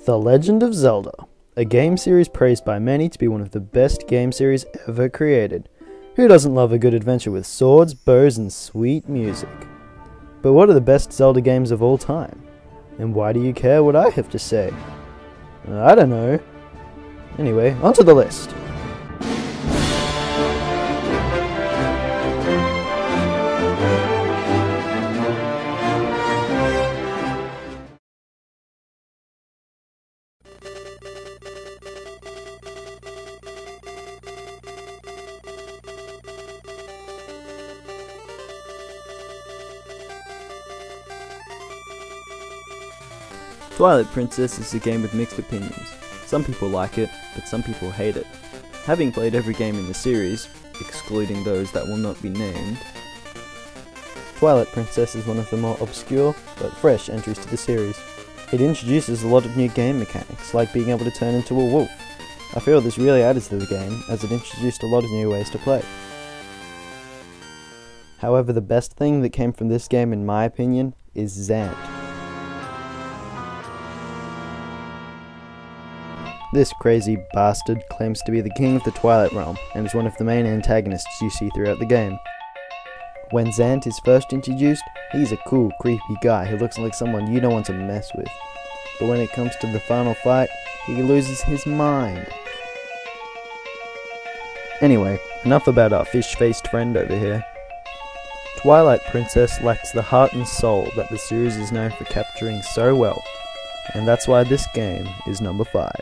The Legend of Zelda, a game series praised by many to be one of the best game series ever created. Who doesn't love a good adventure with swords, bows, and sweet music? But what are the best Zelda games of all time? And why do you care what I have to say? I don't know. Anyway, onto the list. Twilight Princess is a game with mixed opinions. Some people like it, but some people hate it. Having played every game in the series, excluding those that will not be named, Twilight Princess is one of the more obscure, but fresh entries to the series. It introduces a lot of new game mechanics, like being able to turn into a wolf. I feel this really added to the game, as it introduced a lot of new ways to play. However, the best thing that came from this game, in my opinion, is Zant. This crazy bastard claims to be the king of the Twilight Realm, and is one of the main antagonists you see throughout the game. When Zant is first introduced, he's a cool, creepy guy who looks like someone you don't want to mess with. But when it comes to the final fight, he loses his mind. Anyway, enough about our fish-faced friend over here. Twilight Princess lacks the heart and soul that the series is known for capturing so well, and that's why this game is number 5.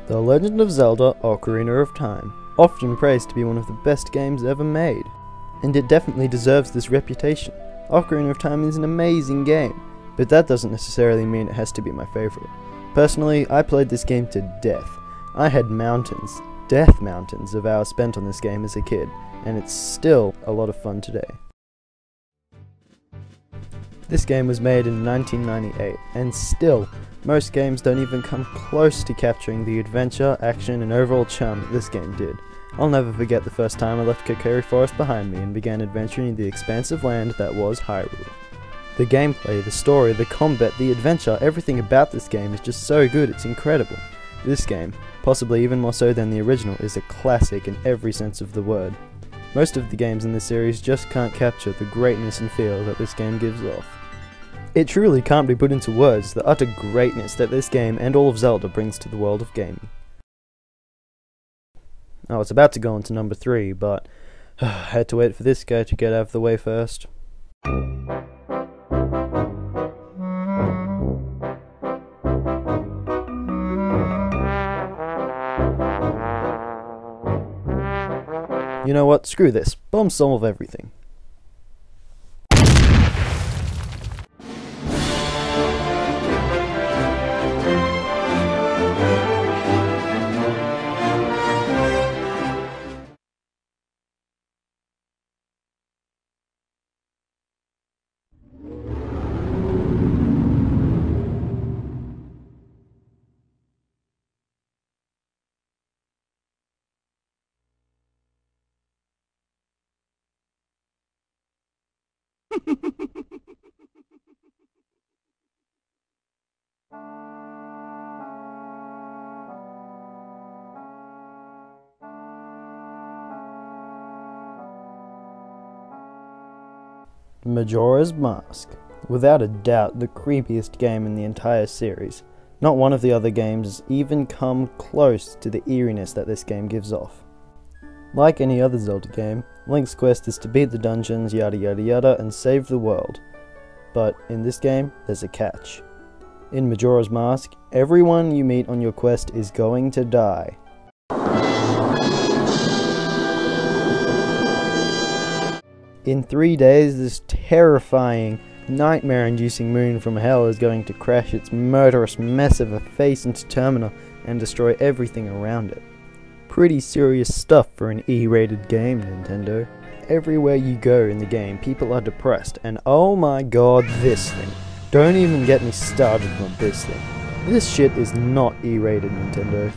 The Legend of Zelda Ocarina of Time, often praised to be one of the best games ever made, and it definitely deserves this reputation. Ocarina of Time is an amazing game, but that doesn't necessarily mean it has to be my favourite. Personally, I played this game to death. I had mountains, death mountains, of hours spent on this game as a kid, and it's still a lot of fun today. This game was made in 1998, and still, most games don't even come close to capturing the adventure, action, and overall charm that this game did. I'll never forget the first time I left Kokiri Forest behind me and began adventuring in the expansive land that was Hyrule. The gameplay, the story, the combat, the adventure, everything about this game is just so good, it's incredible. This game, possibly even more so than the original, is a classic in every sense of the word. Most of the games in this series just can't capture the greatness and feel that this game gives off. It truly can't be put into words, the utter greatness that this game and all of Zelda brings to the world of gaming. I was about to go on to number 3, but I had to wait for this guy to get out of the way first. You know what, screw this, bombs solve everything. Majora's Mask. Without a doubt the creepiest game in the entire series. Not one of the other games even come close to the eeriness that this game gives off. Like any other Zelda game, Link's quest is to beat the dungeons, yada yada yada, and save the world. But in this game, there's a catch. In Majora's Mask, everyone you meet on your quest is going to die. In 3 days, this terrifying, nightmare-inducing moon from hell is going to crash its murderous mess of a face into Termina and destroy everything around it. Pretty serious stuff for an E-rated game, Nintendo. Everywhere you go in the game, people are depressed, and oh my god, this thing. Don't even get me started on this thing. This shit is not E-rated, Nintendo.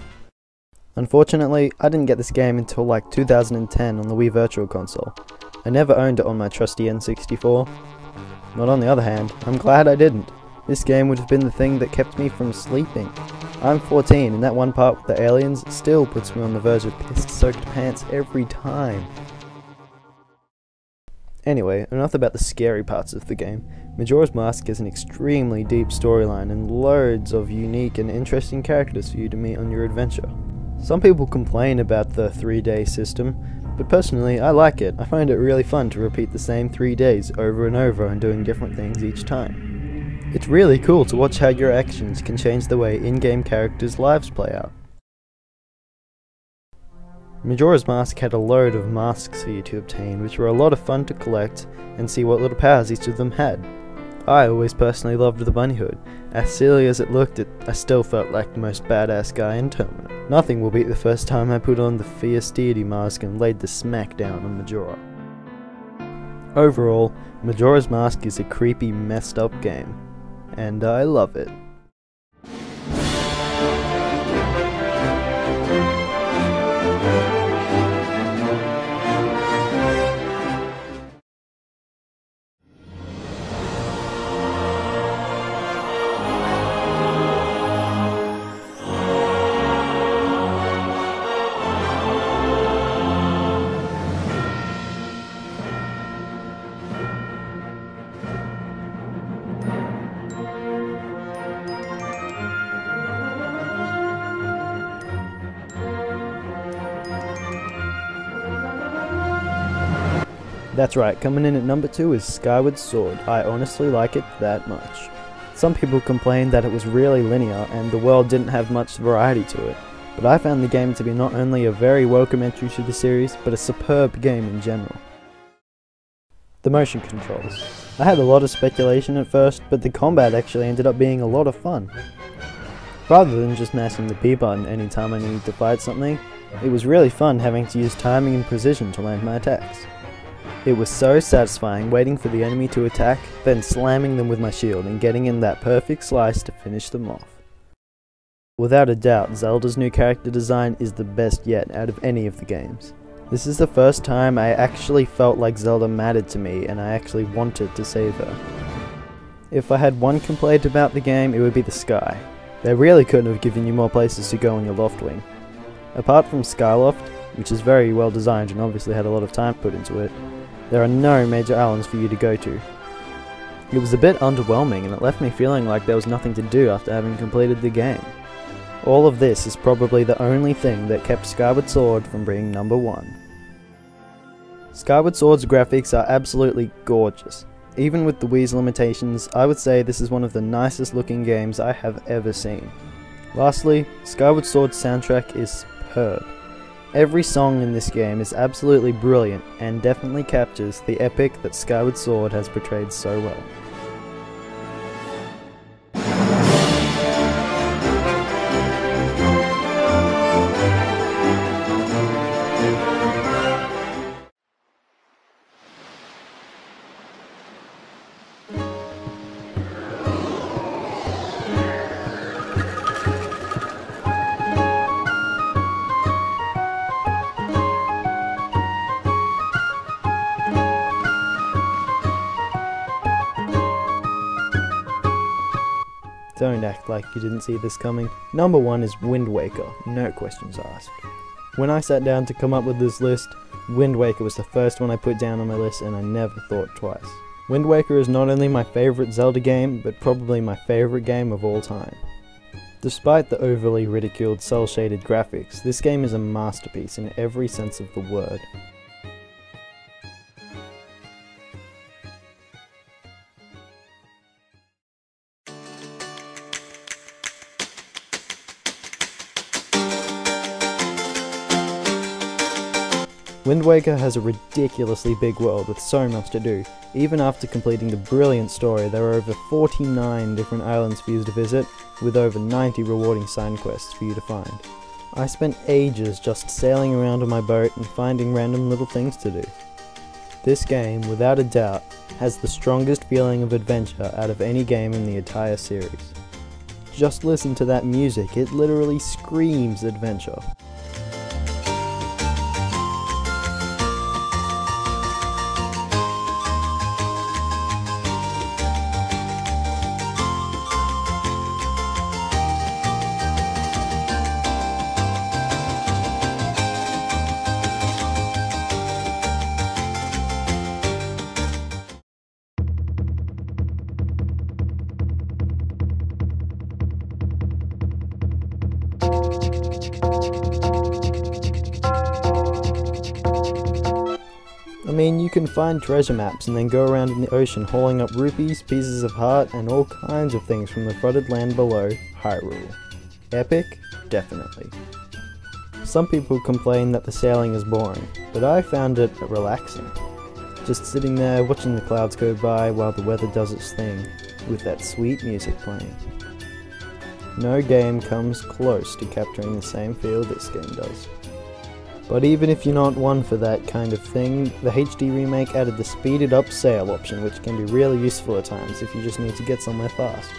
Unfortunately, I didn't get this game until like 2010 on the Wii Virtual Console. I never owned it on my trusty N64. But on the other hand, I'm glad I didn't. This game would have been the thing that kept me from sleeping. I'm 14 and that one part with the aliens still puts me on the verge of piss-soaked pants every time. Anyway, enough about the scary parts of the game. Majora's Mask has an extremely deep storyline and loads of unique and interesting characters for you to meet on your adventure. Some people complain about the 3-day system, but personally I like it. I find it really fun to repeat the same 3 days over and over and doing different things each time. It's really cool to watch how your actions can change the way in-game characters' lives play out. Majora's Mask had a load of masks for you to obtain, which were a lot of fun to collect and see what little powers each of them had. I always personally loved the bunny hood. As silly as it looked, I still felt like the most badass guy in tournament. Nothing will beat the first time I put on the fierce deity mask and laid the smack down on Majora. Overall, Majora's Mask is a creepy, messed up game, and I love it. That's right, coming in at number 2 is Skyward Sword. I honestly like it that much. Some people complained that it was really linear and the world didn't have much variety to it, but I found the game to be not only a very welcome entry to the series, but a superb game in general. The motion controls. I had a lot of speculation at first, but the combat actually ended up being a lot of fun. Rather than just mashing the B button anytime I needed to fight something, it was really fun having to use timing and precision to land my attacks. It was so satisfying waiting for the enemy to attack, then slamming them with my shield and getting in that perfect slice to finish them off. Without a doubt, Zelda's new character design is the best yet out of any of the games. This is the first time I actually felt like Zelda mattered to me and I actually wanted to save her. If I had one complaint about the game, it would be the sky. They really couldn't have given you more places to go on your loft wing. Apart from Skyloft, which is very well designed and obviously had a lot of time put into it, there are no major islands for you to go to. It was a bit underwhelming and it left me feeling like there was nothing to do after having completed the game. All of this is probably the only thing that kept Skyward Sword from being number 1. Skyward Sword's graphics are absolutely gorgeous. Even with the Wii's limitations, I would say this is one of the nicest looking games I have ever seen. Lastly, Skyward Sword's soundtrack is superb. Every song in this game is absolutely brilliant and definitely captures the epic that Skyward Sword has portrayed so well. Don't act like you didn't see this coming. Number 1 is Wind Waker, no questions asked. When I sat down to come up with this list, Wind Waker was the first one I put down on my list and I never thought twice. Wind Waker is not only my favourite Zelda game, but probably my favourite game of all time. Despite the overly ridiculed cel-shaded graphics, this game is a masterpiece in every sense of the word. Wind Waker has a ridiculously big world with so much to do. Even after completing the brilliant story, there are over 49 different islands for you to visit, with over 90 rewarding side quests for you to find. I spent ages just sailing around on my boat and finding random little things to do. This game, without a doubt, has the strongest feeling of adventure out of any game in the entire series. Just listen to that music, it literally screams adventure. I mean, you can find treasure maps and then go around in the ocean hauling up rupees, pieces of heart, and all kinds of things from the flooded land below Hyrule. Epic? Definitely. Some people complain that the sailing is boring, but I found it relaxing. Just sitting there watching the clouds go by while the weather does its thing, with that sweet music playing. No game comes close to capturing the same feel this game does. But even if you're not one for that kind of thing, the HD remake added the speeded up sail option, which can be really useful at times if you just need to get somewhere fast.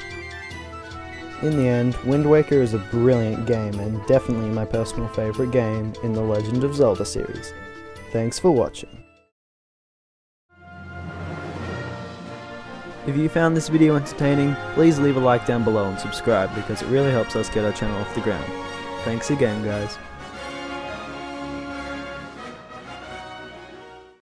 In the end, Wind Waker is a brilliant game and definitely my personal favourite game in the Legend of Zelda series. Thanks for watching. If you found this video entertaining, please leave a like down below and subscribe because it really helps us get our channel off the ground. Thanks again, guys.